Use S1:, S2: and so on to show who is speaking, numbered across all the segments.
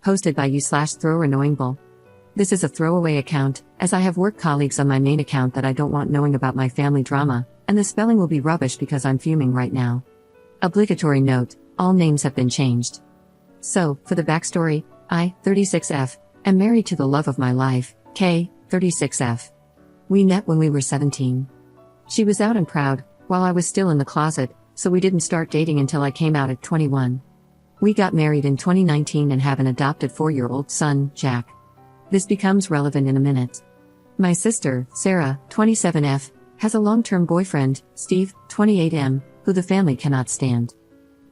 S1: hosted by you/throwannoyingbull. This is a throwaway account, as I have work colleagues on my main account that I don't want knowing about my family drama, and the spelling will be rubbish because I'm fuming right now. Obligatory note, all names have been changed. So, for the backstory, I, 36F, am married to the love of my life, K, 36F. We met when we were 17. She was out and proud, while I was still in the closet, so we didn't start dating until I came out at 21. We got married in 2019 and have an adopted 4-year-old son, Jack. This becomes relevant in a minute. My sister, Sarah, 27F, has a long-term boyfriend, Steve, 28M, who the family cannot stand.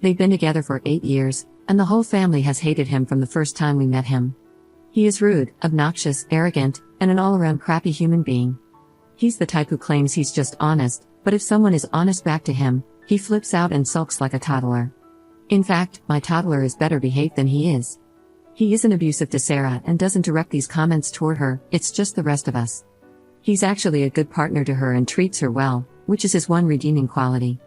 S1: They've been together for 8 years, and the whole family has hated him from the first time we met him. He is rude, obnoxious, arrogant, and an all-around crappy human being. He's the type who claims he's just honest, but if someone is honest back to him, he flips out and sulks like a toddler. In fact, my toddler is better behaved than he is. He isn't abusive to Sarah and doesn't direct these comments toward her, it's just the rest of us. He's actually a good partner to her and treats her well, which is his one redeeming quality.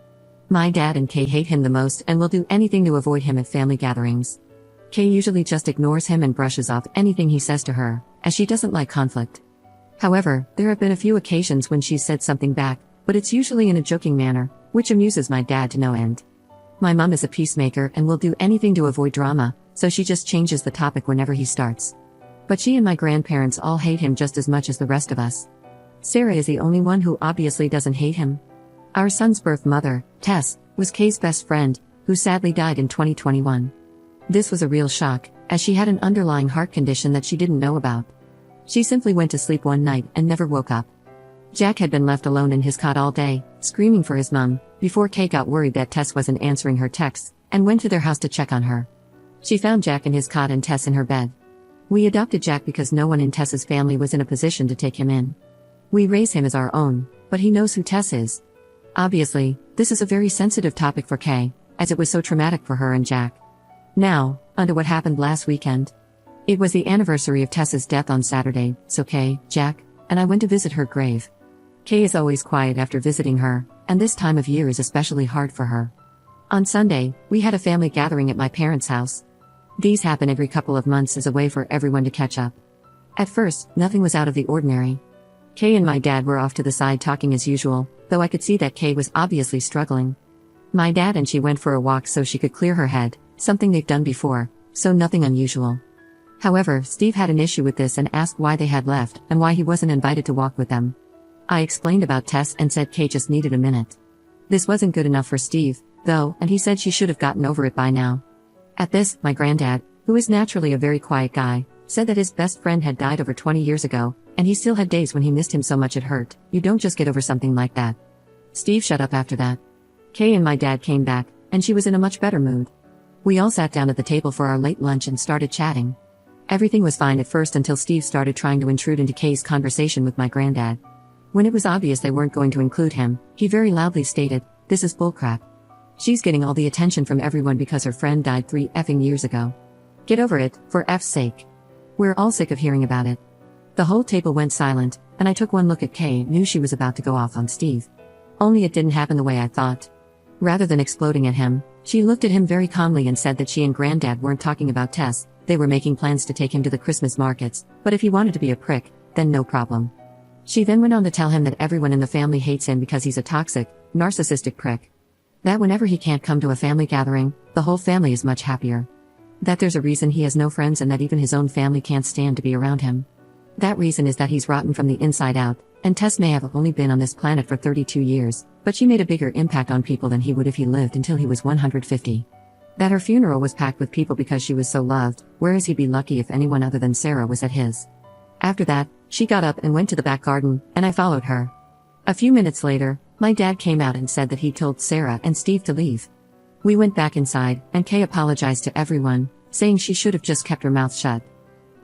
S1: My dad and Kay hate him the most and will do anything to avoid him at family gatherings. Kay usually just ignores him and brushes off anything he says to her, as she doesn't like conflict. However, there have been a few occasions when she's said something back, but it's usually in a joking manner, which amuses my dad to no end. My mom is a peacemaker and will do anything to avoid drama, so she just changes the topic whenever he starts. But she and my grandparents all hate him just as much as the rest of us. Sarah is the only one who obviously doesn't hate him. Our son's birth mother, Tess, was Kay's best friend, who sadly died in 2021. This was a real shock, as she had an underlying heart condition that she didn't know about. She simply went to sleep one night and never woke up. Jack had been left alone in his cot all day, screaming for his mom, before Kay got worried that Tess wasn't answering her texts, and went to their house to check on her. She found Jack in his cot and Tess in her bed. We adopted Jack because no one in Tess's family was in a position to take him in. We raise him as our own, but he knows who Tess is. Obviously, this is a very sensitive topic for Kay, as it was so traumatic for her and Jack. Now, onto what happened last weekend. It was the anniversary of Tess's death on Saturday, so Kay, Jack, and I went to visit her grave. Kay is always quiet after visiting her, and this time of year is especially hard for her. On Sunday, we had a family gathering at my parents' house. These happen every couple of months as a way for everyone to catch up. At first, nothing was out of the ordinary. Kay and my dad were off to the side talking as usual, though I could see that Kay was obviously struggling. My dad and she went for a walk so she could clear her head, something they've done before, so nothing unusual. However, Steve had an issue with this and asked why they had left and why he wasn't invited to walk with them. I explained about Tess and said Kay just needed a minute. This wasn't good enough for Steve, though, and he said she should have gotten over it by now. At this, my granddad, who is naturally a very quiet guy, said that his best friend had died over 20 years ago, and he still had days when he missed him so much it hurt. You don't just get over something like that. Steve shut up after that. Kay and my dad came back, and she was in a much better mood. We all sat down at the table for our late lunch and started chatting. Everything was fine at first until Steve started trying to intrude into Kay's conversation with my granddad. When it was obvious they weren't going to include him, he very loudly stated, "This is bullcrap. She's getting all the attention from everyone because her friend died 3 effing years ago. Get over it, for F's sake. We're all sick of hearing about it." The whole table went silent, and I took one look at Kay and knew she was about to go off on Steve. Only it didn't happen the way I thought. Rather than exploding at him, she looked at him very calmly and said that she and Granddad weren't talking about Tess, they were making plans to take him to the Christmas markets, but if he wanted to be a prick, then no problem. She then went on to tell him that everyone in the family hates him because he's a toxic, narcissistic prick. That whenever he can't come to a family gathering, the whole family is much happier. That there's a reason he has no friends and that even his own family can't stand to be around him. That reason is that he's rotten from the inside out, and Tess may have only been on this planet for 32 years, but she made a bigger impact on people than he would if he lived until he was 150. That her funeral was packed with people because she was so loved, whereas he'd be lucky if anyone other than Sarah was at his. After that, she got up and went to the back garden, and I followed her. A few minutes later, my dad came out and said that he told Sarah and Steve to leave. We went back inside, and Kay apologized to everyone, saying she should have just kept her mouth shut.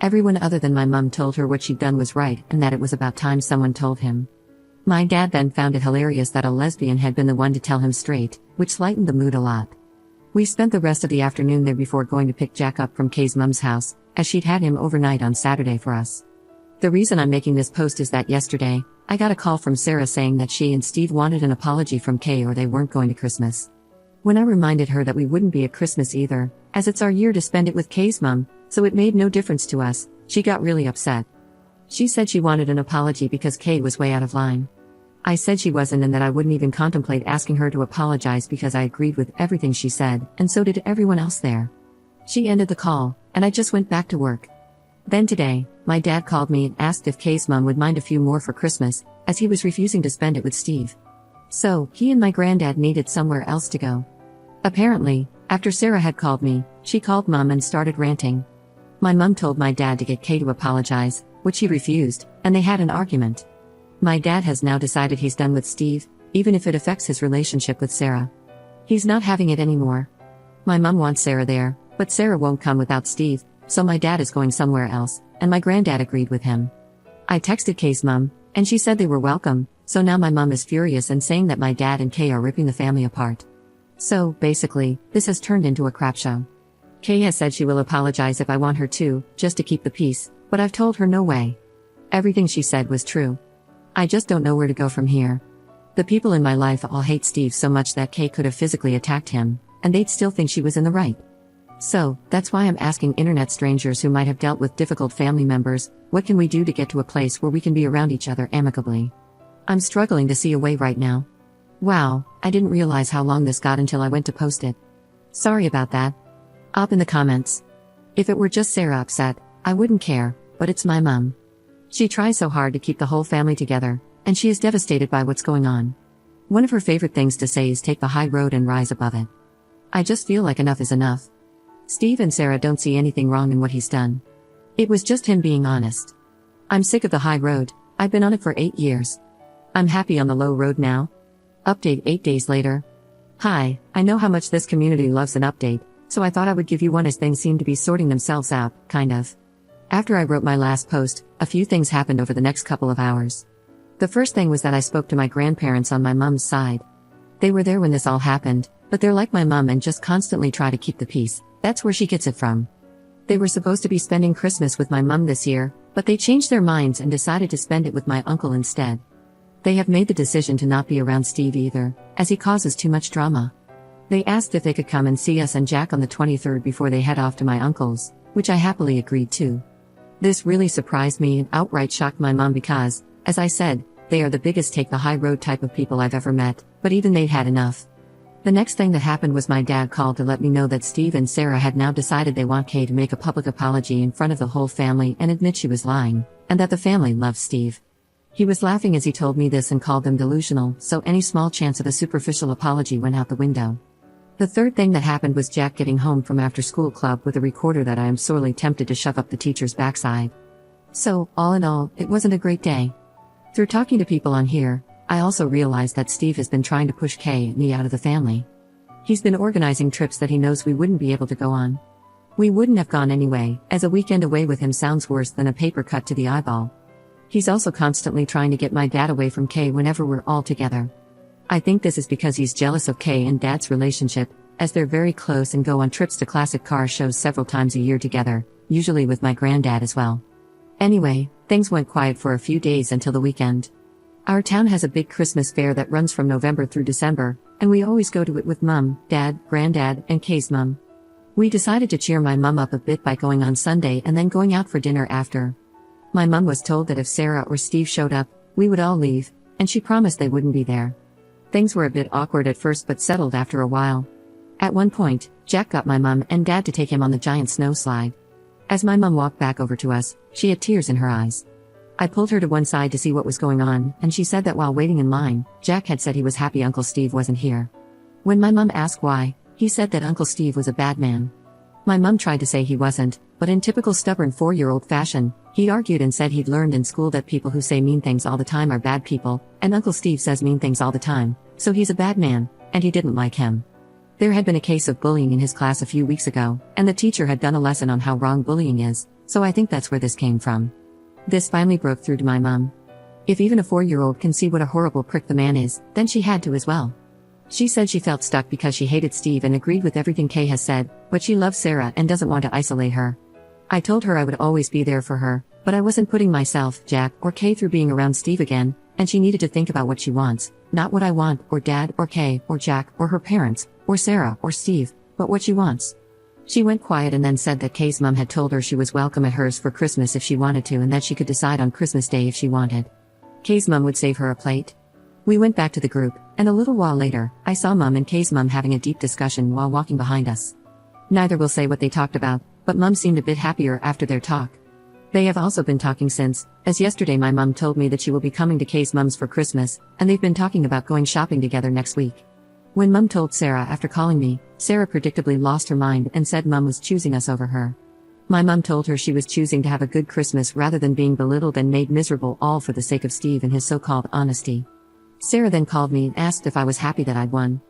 S1: Everyone other than my mum told her what she'd done was right and that it was about time someone told him. My dad then found it hilarious that a lesbian had been the one to tell him straight, which lightened the mood a lot. We spent the rest of the afternoon there before going to pick Jack up from Kay's mum's house, as she'd had him overnight on Saturday for us. The reason I'm making this post is that yesterday, I got a call from Sarah saying that she and Steve wanted an apology from Kay or they weren't going to Christmas. When I reminded her that we wouldn't be at Christmas either, as it's our year to spend it with Kay's mom, so it made no difference to us, she got really upset. She said she wanted an apology because Kay was way out of line. I said she wasn't and that I wouldn't even contemplate asking her to apologize because I agreed with everything she said, and so did everyone else there. She ended the call, and I just went back to work. Then today, my dad called me and asked if Kay's mom would mind a few more for Christmas, as he was refusing to spend it with Steve. So, he and my granddad needed somewhere else to go. Apparently, after Sarah had called me, she called Mom and started ranting. My mom told my dad to get Kay to apologize, which he refused, and they had an argument. My dad has now decided he's done with Steve, even if it affects his relationship with Sarah. He's not having it anymore. My mom wants Sarah there, but Sarah won't come without Steve, so my dad is going somewhere else, and my granddad agreed with him. I texted Kay's mom, and she said they were welcome, so now my mom is furious and saying that my dad and Kay are ripping the family apart. So, basically, this has turned into a crap show. Kay has said she will apologize if I want her to, just to keep the peace, but I've told her no way. Everything she said was true. I just don't know where to go from here. The people in my life all hate Steve so much that Kay could have physically attacked him, and they'd still think she was in the right. So, that's why I'm asking internet strangers who might have dealt with difficult family members, what can we do to get to a place where we can be around each other amicably? I'm struggling to see a way right now. Wow, I didn't realize how long this got until I went to post it. Sorry about that. Up in the comments. If it were just Sarah upset, I wouldn't care, but it's my mom. She tries so hard to keep the whole family together, and she is devastated by what's going on. One of her favorite things to say is take the high road and rise above it. I just feel like enough is enough. Steve and Sarah don't see anything wrong in what he's done. It was just him being honest. I'm sick of the high road, I've been on it for 8 years. I'm happy on the low road now. Update 8 days later. Hi, I know how much this community loves an update, so I thought I would give you one as things seem to be sorting themselves out, kind of. After I wrote my last post, a few things happened over the next couple of hours. The first thing was that I spoke to my grandparents on my mom's side. They were there when this all happened, but they're like my mom and just constantly try to keep the peace. That's where she gets it from. They were supposed to be spending Christmas with my mom this year, but they changed their minds and decided to spend it with my uncle instead. They have made the decision to not be around Steve either, as he causes too much drama. They asked if they could come and see us and Jack on the 23rd before they head off to my uncle's, which I happily agreed to. This really surprised me and outright shocked my mom because, as I said, they are the biggest take the high road type of people I've ever met, but even they'd had enough. The next thing that happened was my dad called to let me know that Steve and Sarah had now decided they want Kay to make a public apology in front of the whole family and admit she was lying, and that the family loves Steve. He was laughing as he told me this and called them delusional, so any small chance of a superficial apology went out the window. The third thing that happened was Jack getting home from after-school club with a recorder that I am sorely tempted to shove up the teacher's backside. So, all in all, it wasn't a great day. Through talking to people on here, I also realized that Steve has been trying to push Kay and me out of the family. He's been organizing trips that he knows we wouldn't be able to go on. We wouldn't have gone anyway, as a weekend away with him sounds worse than a paper cut to the eyeball. He's also constantly trying to get my dad away from Kay whenever we're all together. I think this is because he's jealous of Kay and Dad's relationship, as they're very close and go on trips to classic car shows several times a year together, usually with my granddad as well. Anyway, things went quiet for a few days until the weekend. Our town has a big Christmas fair that runs from November through December, and we always go to it with Mum, Dad, Granddad, and Kay's mum. We decided to cheer my mum up a bit by going on Sunday and then going out for dinner after. My mum was told that if Sarah or Steve showed up, we would all leave, and she promised they wouldn't be there. Things were a bit awkward at first but settled after a while. At one point, Jack got my mum and Dad to take him on the giant snow slide. As my mum walked back over to us, she had tears in her eyes. I pulled her to one side to see what was going on, and she said that while waiting in line, Jack had said he was happy Uncle Steve wasn't here. When my mum asked why, he said that Uncle Steve was a bad man. My mum tried to say he wasn't, but in typical stubborn 4-year-old fashion, he argued and said he'd learned in school that people who say mean things all the time are bad people, and Uncle Steve says mean things all the time, so he's a bad man, and he didn't like him. There had been a case of bullying in his class a few weeks ago, and the teacher had done a lesson on how wrong bullying is, so I think that's where this came from. This finally broke through to my mum. If even a 4-year-old can see what a horrible prick the man is, then she had to as well. She said she felt stuck because she hated Steve and agreed with everything Kay has said, but she loves Sarah and doesn't want to isolate her. I told her I would always be there for her, but I wasn't putting myself, Jack, or Kay through being around Steve again, and she needed to think about what she wants, not what I want, or Dad, or Kay, or Jack, or her parents, or Sarah, or Steve, but what she wants. She went quiet and then said that Kay's mom had told her she was welcome at hers for Christmas if she wanted to and that she could decide on Christmas Day if she wanted. Kay's mom would save her a plate. We went back to the group, and a little while later, I saw Mom and Kay's mom having a deep discussion while walking behind us. Neither will say what they talked about, but Mom seemed a bit happier after their talk. They have also been talking since, as yesterday my mom told me that she will be coming to Kay's mom's for Christmas, and they've been talking about going shopping together next week. When Mom told Sarah after calling me, Sarah predictably lost her mind and said Mom was choosing us over her. My mom told her she was choosing to have a good Christmas rather than being belittled and made miserable, all for the sake of Steve and his so-called honesty. Sarah then called me and asked if I was happy that I'd won.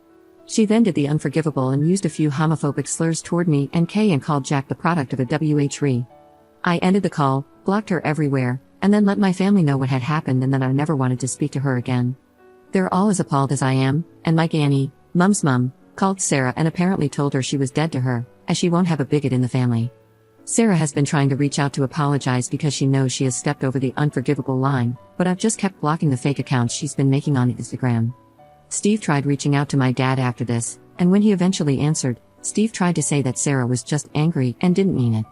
S1: She then did the unforgivable and used a few homophobic slurs toward me and Kay and called Jack the product of a WH3. I ended the call, blocked her everywhere, and then let my family know what had happened and that I never wanted to speak to her again. They're all as appalled as I am, and Mike Annie, Mom's mom, called Sarah and apparently told her she was dead to her, as she won't have a bigot in the family. Sarah has been trying to reach out to apologize because she knows she has stepped over the unforgivable line, but I've just kept blocking the fake accounts she's been making on Instagram. Steve tried reaching out to my dad after this, and when he eventually answered, Steve tried to say that Sarah was just angry and didn't mean it.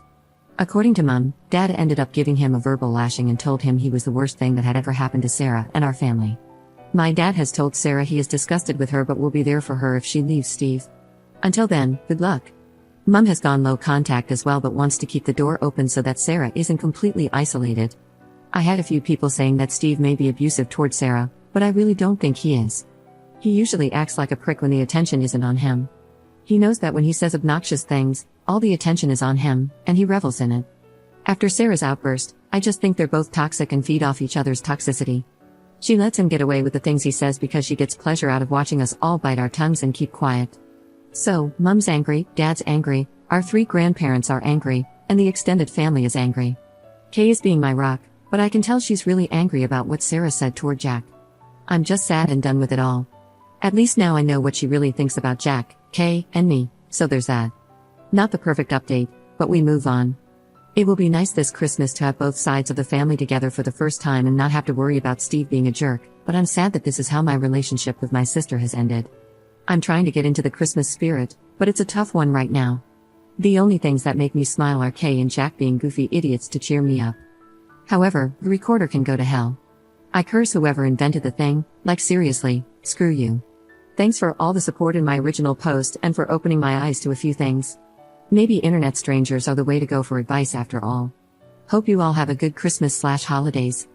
S1: According to Mom, Dad ended up giving him a verbal lashing and told him he was the worst thing that had ever happened to Sarah and our family. My dad has told Sarah he is disgusted with her but will be there for her if she leaves Steve. Until then, good luck. Mom has gone low contact as well but wants to keep the door open so that Sarah isn't completely isolated. I had a few people saying that Steve may be abusive towards Sarah, but I really don't think he is. He usually acts like a prick when the attention isn't on him. He knows that when he says obnoxious things, all the attention is on him, and he revels in it. After Sarah's outburst, I just think they're both toxic and feed off each other's toxicity. She lets him get away with the things he says because she gets pleasure out of watching us all bite our tongues and keep quiet. So, Mom's angry, Dad's angry, our 3 grandparents are angry, and the extended family is angry. Kay is being my rock, but I can tell she's really angry about what Sarah said toward Jack. I'm just sad and done with it all. At least now I know what she really thinks about Jack, Kay, and me, so there's that. Not the perfect update, but we move on. It will be nice this Christmas to have both sides of the family together for the first time and not have to worry about Steve being a jerk, but I'm sad that this is how my relationship with my sister has ended. I'm trying to get into the Christmas spirit, but it's a tough one right now. The only things that make me smile are Kay and Jack being goofy idiots to cheer me up. However, the recorder can go to hell. I curse whoever invented the thing, like seriously, screw you. Thanks for all the support in my original post and for opening my eyes to a few things. Maybe internet strangers are the way to go for advice after all. Hope you all have a good Christmas/holidays.